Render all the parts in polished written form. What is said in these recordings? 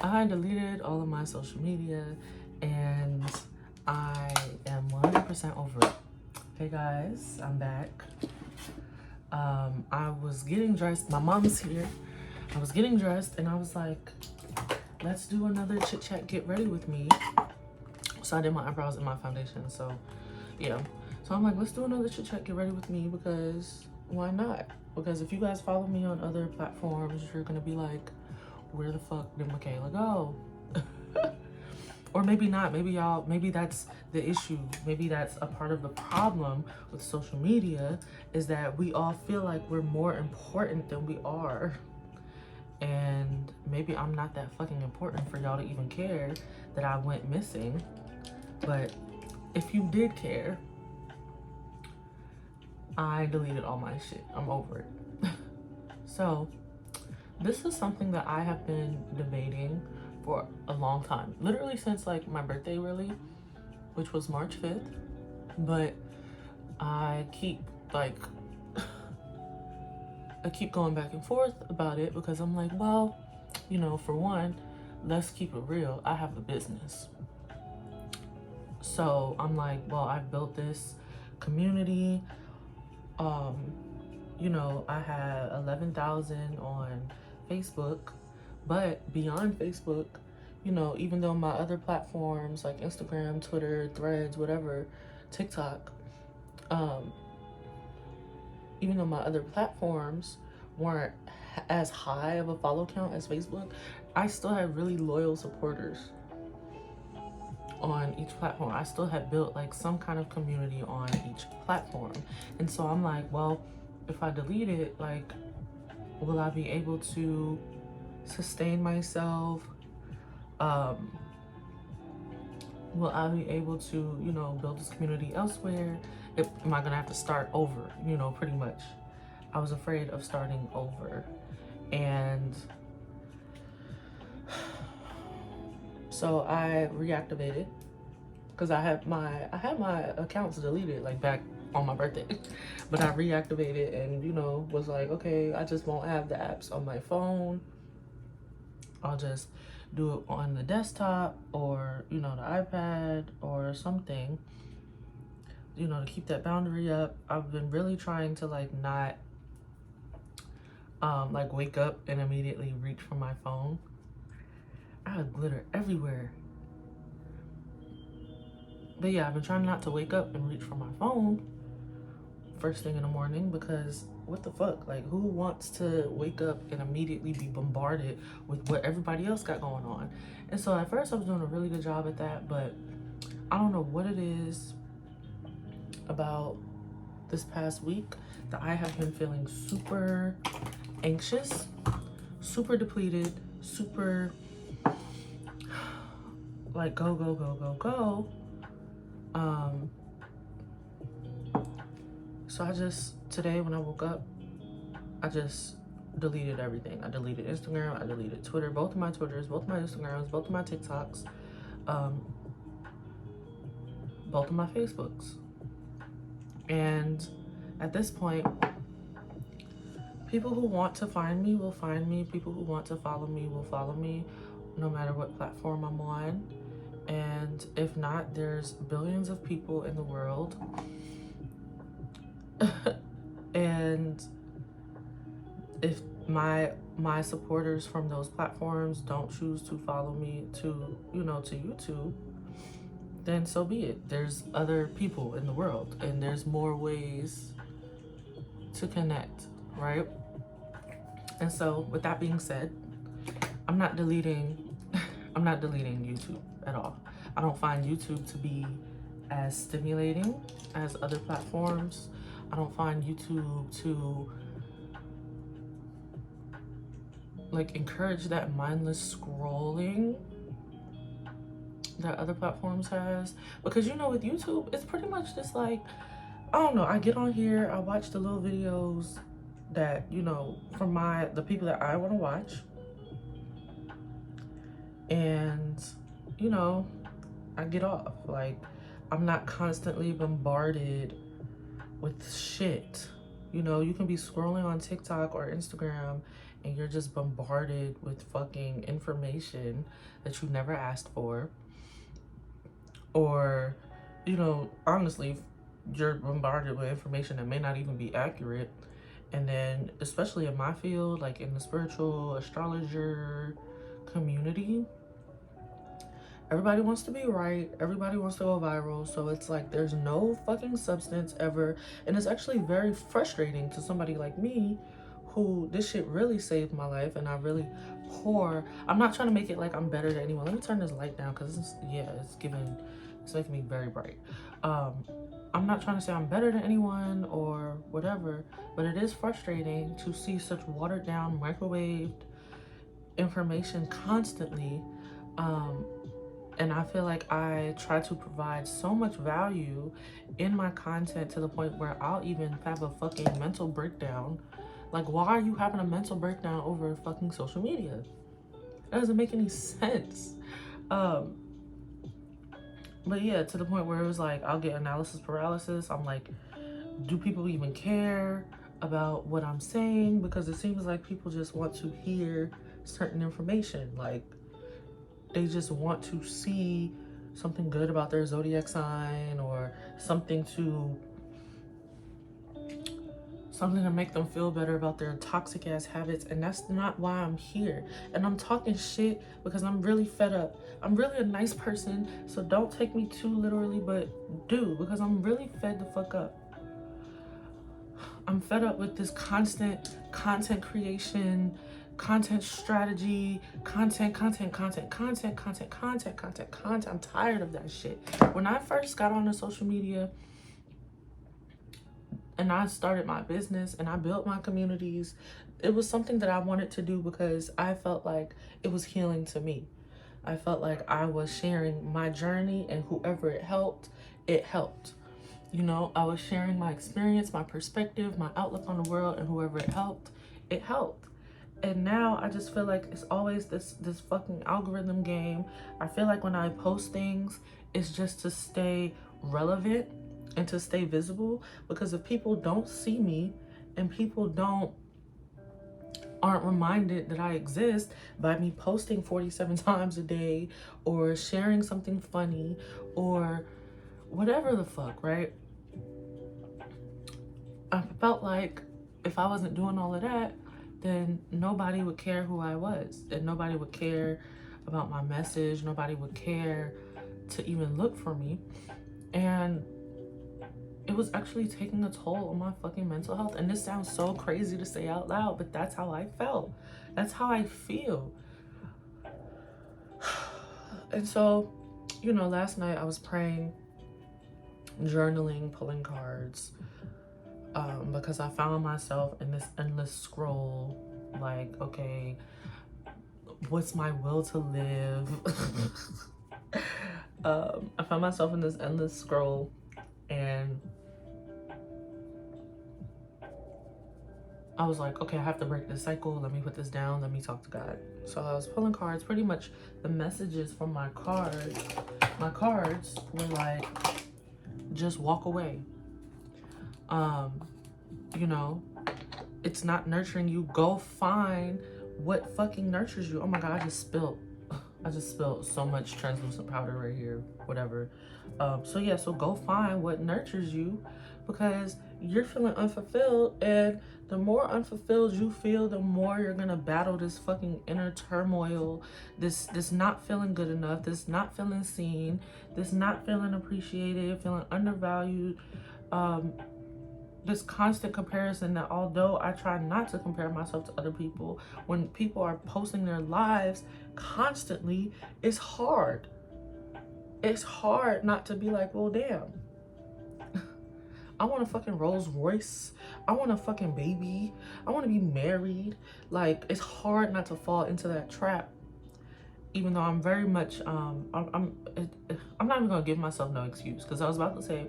I deleted all of my social media and I am 100% over it. Hey guys, I'm back. I was getting dressed. My mom's here. I was getting dressed and I was like, let's do another chit chat get ready with me. So I did my eyebrows and my foundation. So yeah. So I'm like, let's do another chit chat get ready with me because why not? Because if you guys follow me on other platforms, you're gonna be like, where the fuck did Michaela go? Or maybe not. Maybe that's the issue. Maybe that's a part of the problem with social media, is that we all feel like we're more important than we are. And maybe I'm not that fucking important for y'all to even care that I went missing. But if you did care, I deleted all my shit. I'm over it. So this is something that I have been debating for a long time, literally since like my birthday really, which was March 5th. But I keep going back and forth about it because I'm like, well, you know, for one, let's keep it real. I have a business. So I'm like, well, I've built this community. You know, I had 11,000 on Facebook, but beyond Facebook, you know, even though my other platforms like Instagram, Twitter, Threads, whatever, TikTok, even though my other platforms weren't as high of a follow count as Facebook, I still had really loyal supporters on each platform. I still had built like some kind of community on each platform. And so I'm like, well, if I delete it, like, will I be able to sustain myself? Will I be able to, you know, build this community elsewhere? Am I gonna have to start over, you know, pretty much? I was afraid of starting over. And so I reactivated because I had my accounts deleted like back on my birthday. But I reactivated and, you know, was like, okay, I just won't have the apps on my phone. I'll just do it on the desktop or, you know, the iPad or something, you know, to keep that boundary up. I've been really trying to like not like wake up and immediately reach for my phone. I have glitter everywhere. But yeah, I've been trying not to wake up and reach for my phone first thing in the morning, because what the fuck? Like, who wants to wake up and immediately be bombarded with what everybody else got going on? And so at first I was doing a really good job at that, but I don't know what it is about this past week that I have been feeling super anxious, super depleted, super like go. So today when I woke up, I just deleted everything. I deleted Instagram, I deleted Twitter, both of my Twitters, both of my Instagrams, both of my TikToks, both of my Facebooks. And at this point, people who want to find me will find me. People who want to follow me will follow me, no matter what platform I'm on. And if not, there's billions of people in the world. And if my supporters from those platforms don't choose to follow me to, you know, to YouTube, then so be it. There's other people in the world and there's more ways to connect, right? And so with that being said, I'm not deleting YouTube at all. I don't find YouTube to be as stimulating as other platforms. I don't find YouTube to like encourage that mindless scrolling that other platforms has. Because, you know, with YouTube, it's pretty much just like, I don't know, I get on here, I watch the little videos that, you know, from the people that I want to watch. And, you know, I get off. Like, I'm not constantly bombarded with shit. You know, you can be scrolling on TikTok or Instagram and you're just bombarded with fucking information that you never asked for, or, you know, honestly, you're bombarded with information that may not even be accurate. And then, especially in my field, like in the spiritual astrologer community, everybody wants to be right. Everybody wants to go viral. So it's like there's no fucking substance ever. And it's actually very frustrating to somebody like me who this shit really saved my life. And I really pour. I'm not trying to make it like I'm better than anyone. Let me turn this light down because it's making me very bright. I'm not trying to say I'm better than anyone or whatever, but it is frustrating to see such watered down, microwaved information constantly. And I feel like I try to provide so much value in my content to the point where I'll even have a fucking mental breakdown. Like, why are you having a mental breakdown over fucking social media? That doesn't make any sense. But yeah, to the point where it was like, I'll get analysis paralysis. I'm like, do people even care about what I'm saying? Because it seems like people just want to hear certain information. Like, they just want to see something good about their zodiac sign, or something to make them feel better about their toxic ass habits. And that's not why I'm here. And I'm talking shit because I'm really fed up. I'm really a nice person, so don't take me too literally, but do, because I'm really fed the fuck up. I'm fed up with this constant content creation, content strategy, content. I'm tired of that shit. When I first got on the social media and I started my business and I built my communities, it was something that I wanted to do because I felt like it was healing to me. I felt like I was sharing my journey, and whoever it helped. You know, I was sharing my experience, my perspective, my outlook on the world, and whoever it helped. And now I just feel like it's always this fucking algorithm game. I feel like when I post things, it's just to stay relevant and to stay visible, because if people don't see me and people aren't reminded that I exist by me posting 47 times a day or sharing something funny or whatever the fuck, right? I felt like if I wasn't doing all of that, then nobody would care who I was, and nobody would care about my message. Nobody would care to even look for me. And it was actually taking a toll on my fucking mental health. And this sounds so crazy to say out loud, but that's how I felt. That's how I feel. And so, you know, last night I was praying, journaling, pulling cards, because I found myself in this endless scroll. Like, okay, what's my will to live? I found myself in this endless scroll, and I was like, okay, I have to break this cycle. Let me put this down. Let me talk to God. So I was pulling cards. Pretty much the messages from my cards were like, just walk away. You know, it's not nurturing you. Go find what fucking nurtures you. Oh my God, I just spilled so much translucent powder right here, whatever. So yeah, so go find what nurtures you, because you're feeling unfulfilled, and the more unfulfilled you feel, the more you're gonna battle this fucking inner turmoil, this not feeling good enough, this not feeling seen, this not feeling appreciated, feeling undervalued, this constant comparison. That although I try not to compare myself to other people, when people are posting their lives constantly, it's hard. It's hard not to be like, well, damn, I want a fucking Rolls Royce. I want a fucking baby. I want to be married. Like, it's hard not to fall into that trap. Even though I'm very much, I'm not even gonna give myself no excuse, because I was about to say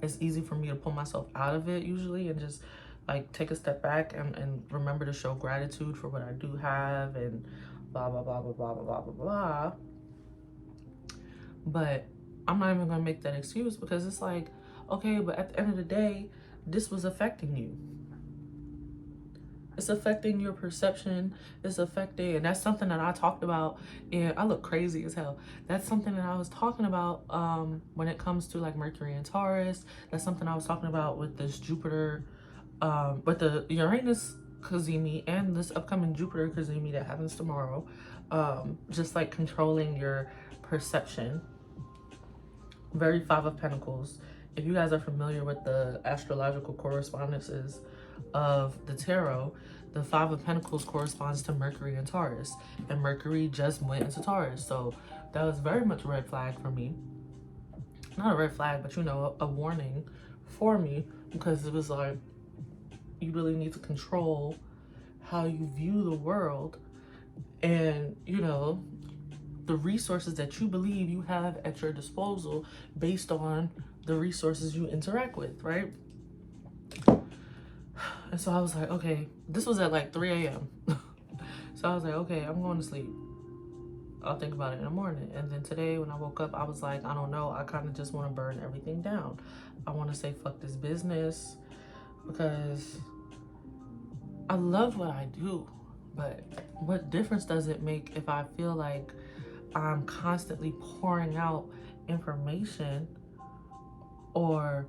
it's easy for me to pull myself out of it usually, and just like take a step back and remember to show gratitude for what I do have, and blah blah blah blah blah blah blah blah. But I'm not even gonna make that excuse, because it's like, okay, but at the end of the day, this was affecting you. It's affecting your perception. It's affecting, and that's something that I talked about. And I look crazy as hell. That's something that I was talking about when it comes to like Mercury and Taurus. That's something I was talking about with this Jupiter, with the Uranus Cazimi and this upcoming Jupiter Cazimi that happens tomorrow. Just like controlling your perception. Very Five of Pentacles. If you guys are familiar with the astrological correspondences of the tarot, the Five of Pentacles corresponds to Mercury and Taurus, and Mercury just went into Taurus, so that was very much a red flag for me. Not a red flag, but you know, a warning for me, because it was like, you really need to control how you view the world, and you know, the resources that you believe you have at your disposal based on the resources you interact with, right? And so I was like, okay, this was at like 3 a.m. So I was like, okay, I'm going to sleep. I'll think about it in the morning. And then today when I woke up, I was like, I don't know. I kind of just want to burn everything down. I want to say, fuck this business, because I love what I do. But what difference does it make if I feel like I'm constantly pouring out information or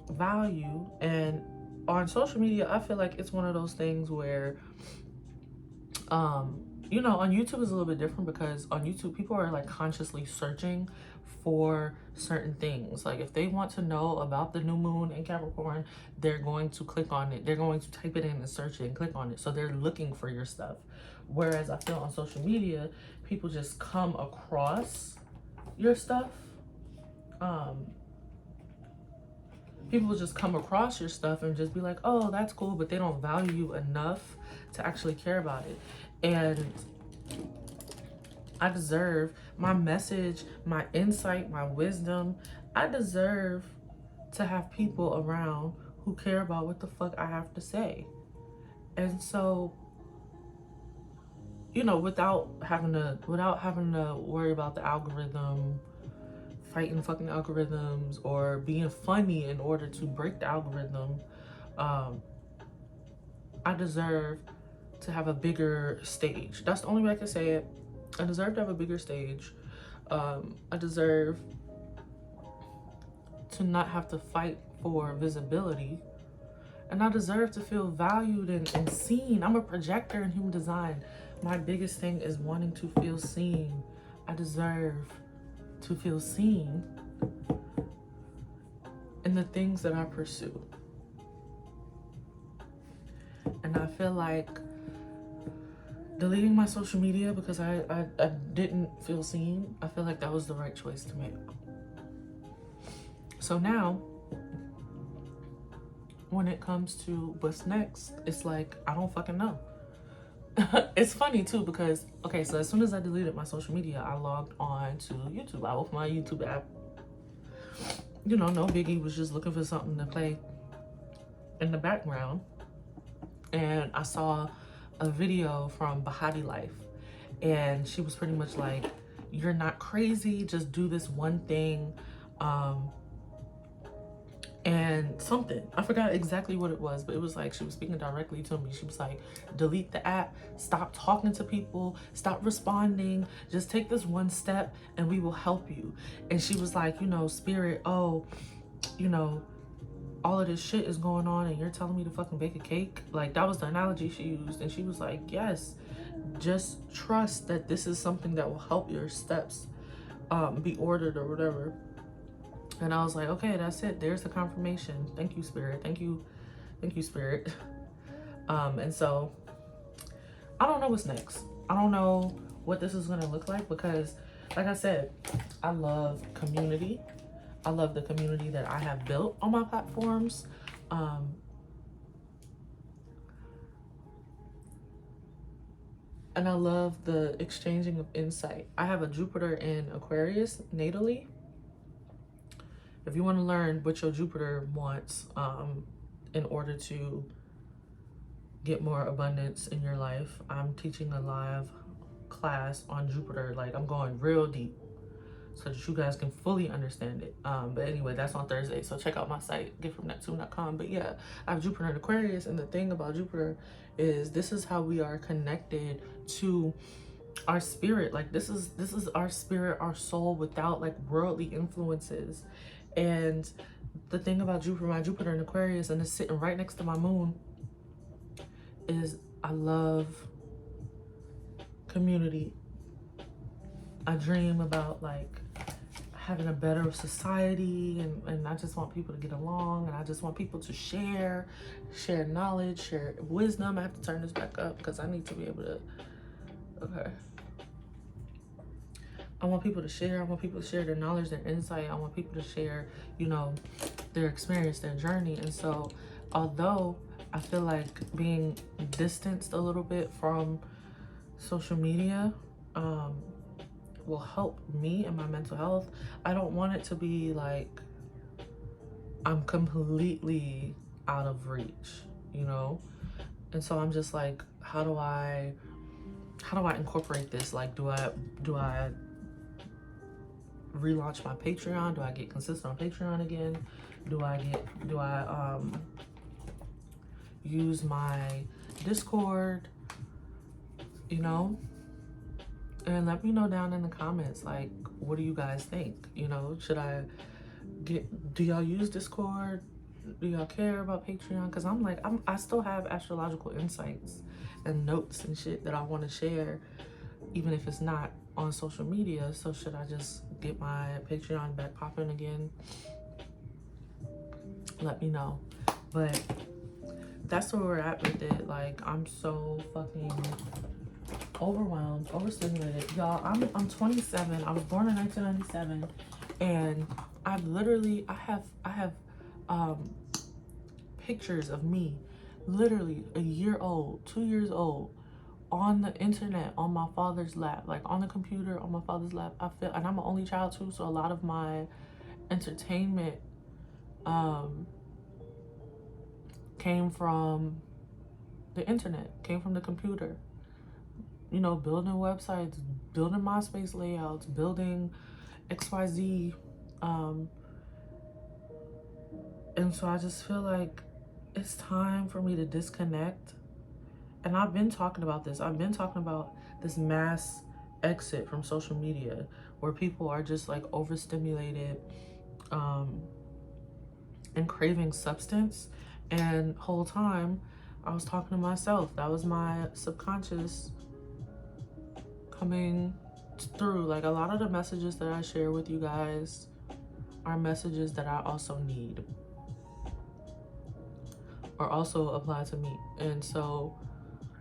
value? And on social media, I feel like it's one of those things where you know, on YouTube is a little bit different, because on YouTube people are like consciously searching for certain things. Like if they want to know about the new moon in Capricorn, they're going to click on it, they're going to type it in and search it and click on it, so they're looking for your stuff. Whereas I feel on social media, people just come across your stuff. People just come across your stuff and just be like, oh, that's cool, but they don't value you enough to actually care about it. And I deserve my message, my insight, my wisdom. I deserve to have people around who care about what the fuck I have to say. And so, you know, without having to worry about the algorithm, fighting fucking algorithms, or being funny in order to break the algorithm, I deserve to have a bigger stage. That's the only way I can say it. I deserve to have a bigger stage. I deserve to not have to fight for visibility. And I deserve to feel valued and seen. I'm a projector in human design. My biggest thing is wanting to feel seen. I deserve to feel seen in the things that I pursue. And I feel like deleting my social media because I didn't feel seen, I feel like that was the right choice to make. So now, when it comes to what's next, it's like, I don't fucking know. It's funny too, because, okay, so as soon as I deleted my social media, I logged on to YouTube. I opened my YouTube app. You know, no biggie, was just looking for something to play in the background. And I saw a video from Bahati Life, and she was pretty much like, you're not crazy, just do this one thing, and something, I forgot exactly what it was, but it was like, she was speaking directly to me. She was like, delete the app, stop talking to people, stop responding, just take this one step and we will help you. And she was like, you know, Spirit, oh, you know, all of this shit is going on and you're telling me to fucking bake a cake? Like, that was the analogy she used. And she was like, yes, just trust that this is something that will help your steps be ordered or whatever. And I was like, okay, that's it. There's the confirmation. Thank you, Spirit. Thank you, Spirit. And so I don't know what's next. I don't know what this is gonna look like, because like I said, I love community. I love the community that I have built on my platforms. And I love the exchanging of insight. I have a Jupiter in Aquarius natally. If you want to learn what your Jupiter wants in order to get more abundance in your life, I'm teaching a live class on Jupiter. Like, I'm going real deep. so that you guys can fully understand it. But anyway, that's on Thursday, so check out my site, giftfromneptune.com. But yeah, I have Jupiter in Aquarius, and the thing about Jupiter is this is how we are connected to our spirit. Like this is our spirit, our soul, without like worldly influences. And the thing about Jupiter, my Jupiter in Aquarius, and it's sitting right next to my moon, is I love community. I dream about like having a better society, and I just want people to get along, and I just want people to share knowledge, share wisdom. I have to turn this back up because I need to be able to, okay. I want people to share. I want people to share their knowledge, their insight. I want people to share, you know, their experience, their journey. And so although I feel like being distanced a little bit from social media will help me and my mental health, I don't want it to be like I'm completely out of reach, you know? And so I'm just like, how do I incorporate this? Like, do I relaunch my Patreon? Do I get consistent on Patreon again? Do I use my Discord, you know? And let me know down in the comments, like, what do you guys think? You know, should I do y'all use Discord? Do y'all care about Patreon? Because I'm like, I still have astrological insights and notes and shit that I want to share, even if it's not on social media. So should I just get my Patreon back popping again? Let me know. But that's where we're at with it. Like, I'm so fucking overwhelmed, overstimulated. Y'all, I'm 27. I was born in 1997, and I have pictures of me literally a year old, 2 years old, on the internet, on my father's lap, like on the computer on my father's lap. And I'm an only child too, so a lot of my entertainment came from the internet, came from the computer. You know, building websites, building MySpace layouts, building XYZ. And so I just feel like it's time for me to disconnect. And I've been talking about this. I've been talking about this mass exit from social media where people are just like overstimulated and craving substance. And whole time I was talking to myself. That was my subconscious coming through. Like, a lot of the messages that I share with you guys are messages that I also need, or also apply to me. And so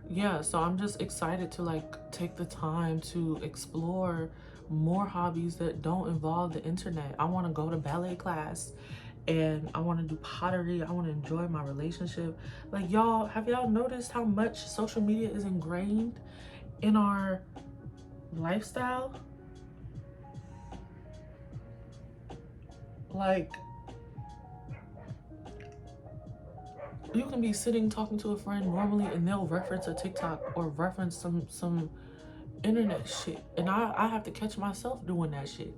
yeah, so I'm just excited to like take the time to explore more hobbies that don't involve the internet. I want to go to ballet class, and I want to do pottery. I want to enjoy my relationship. Like, y'all, have y'all noticed how much social media is ingrained in our lifestyle? Like, you can be sitting talking to a friend normally, and they'll reference a TikTok or reference some internet shit, and I have to catch myself doing that shit.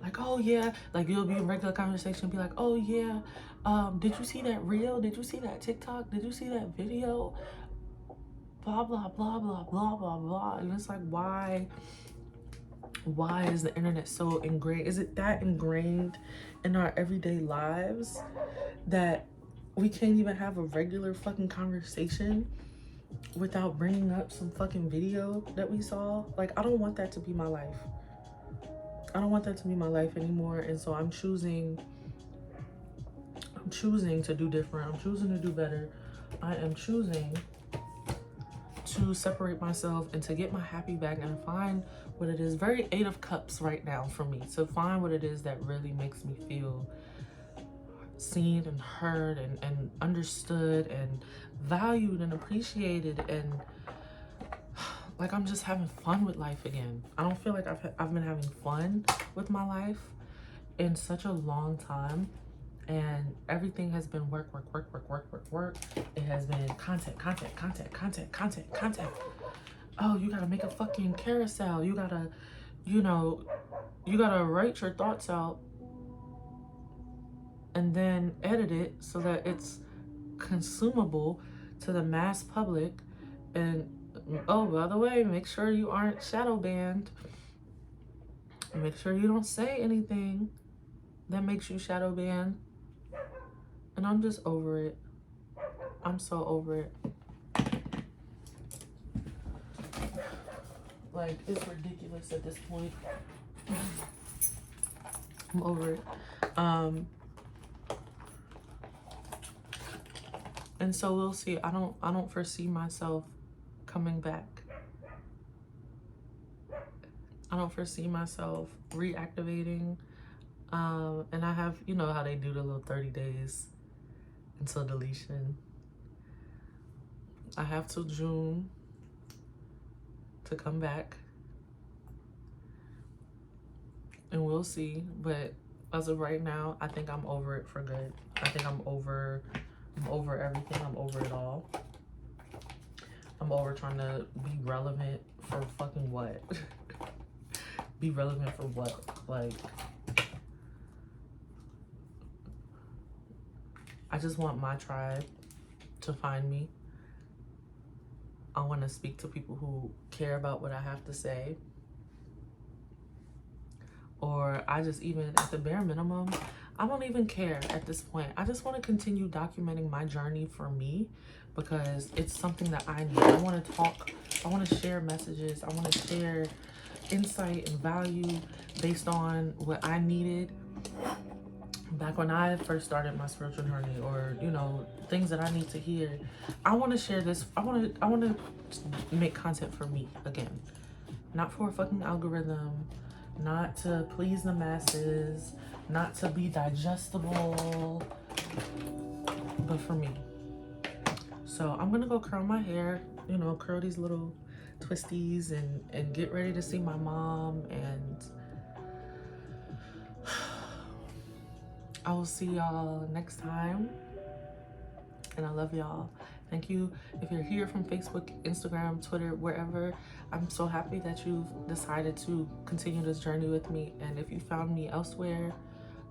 Like, oh yeah, like you'll be in regular conversation, be like, oh yeah, did you see that reel? Did you see that TikTok? Did you see that video? Blah blah blah blah blah blah blah. And it's like, why is the internet so ingrained? Is it that ingrained in our everyday lives that we can't even have a regular fucking conversation without bringing up some fucking video that we saw? Like, I don't want that to be my life. I don't want that to be my life anymore. And so I'm choosing to do different. I'm choosing to do better. I am choosing to separate myself and to get my happy back and find what it is. Very 8 of Cups right now for me. To find what it is that really makes me feel seen and heard and understood and valued and appreciated, and like I'm just having fun with life again. I don't feel like I've been having fun with my life in such a long time, and everything has been work. It has been content. Oh, you gotta make a fucking carousel. You gotta you know, you gotta write your thoughts out and then edit it so that it's consumable to the mass public. And oh, by the way, make sure you aren't shadow banned. Make sure you don't say anything that makes you shadow banned. And I'm just over it. I'm so over it. Like, it's ridiculous at this point. I'm over it. And so we'll see. I don't foresee myself coming back. I don't foresee myself reactivating. And I have, you know how they do the little 30 days until deletion. I have till June to come back. And we'll see. But as of right now, I think I'm over it for good. I think I'm over everything. I'm over it all. I'm over trying to be relevant for fucking what? Be relevant for what? Like, I just want my tribe to find me. I want to speak to people who care about what I have to say. Or I just, even at the bare minimum, I don't even care at this point. I just want to continue documenting my journey for me because it's something that I need. I want to talk. I want to share messages. I want to share insight and value based on what I needed back when I first started my spiritual journey, or, you know, things that I need to hear. I want to share this. I want to make content for me again, not for a fucking algorithm, not to please the masses, not to be digestible, but for me. So I'm gonna go curl my hair, you know, curl these little twisties and get ready to see my mom, and I will see y'all next time. And I love y'all. Thank you. If you're here from Facebook, Instagram, Twitter, wherever, I'm so happy that you've decided to continue this journey with me. And if you found me elsewhere,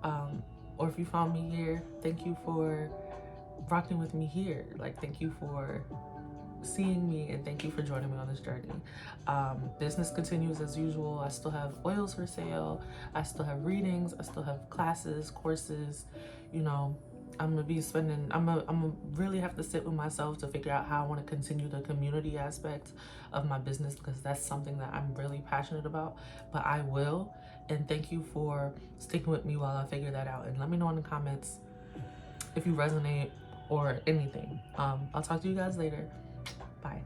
or if you found me here, thank you for rocking with me here. Like, thank you for seeing me, and thank you for joining me on this journey. Business continues as usual. I still have oils for sale. I still have readings. I still have classes, courses. You know, I'm gonna be spending, I'm gonna really have to sit with myself to figure out how I want to continue the community aspect of my business, because that's something that I'm really passionate about. But I will. And thank you for sticking with me while I figure that out. And let me know in the comments if you resonate or anything. I'll talk to you guys later. Bye.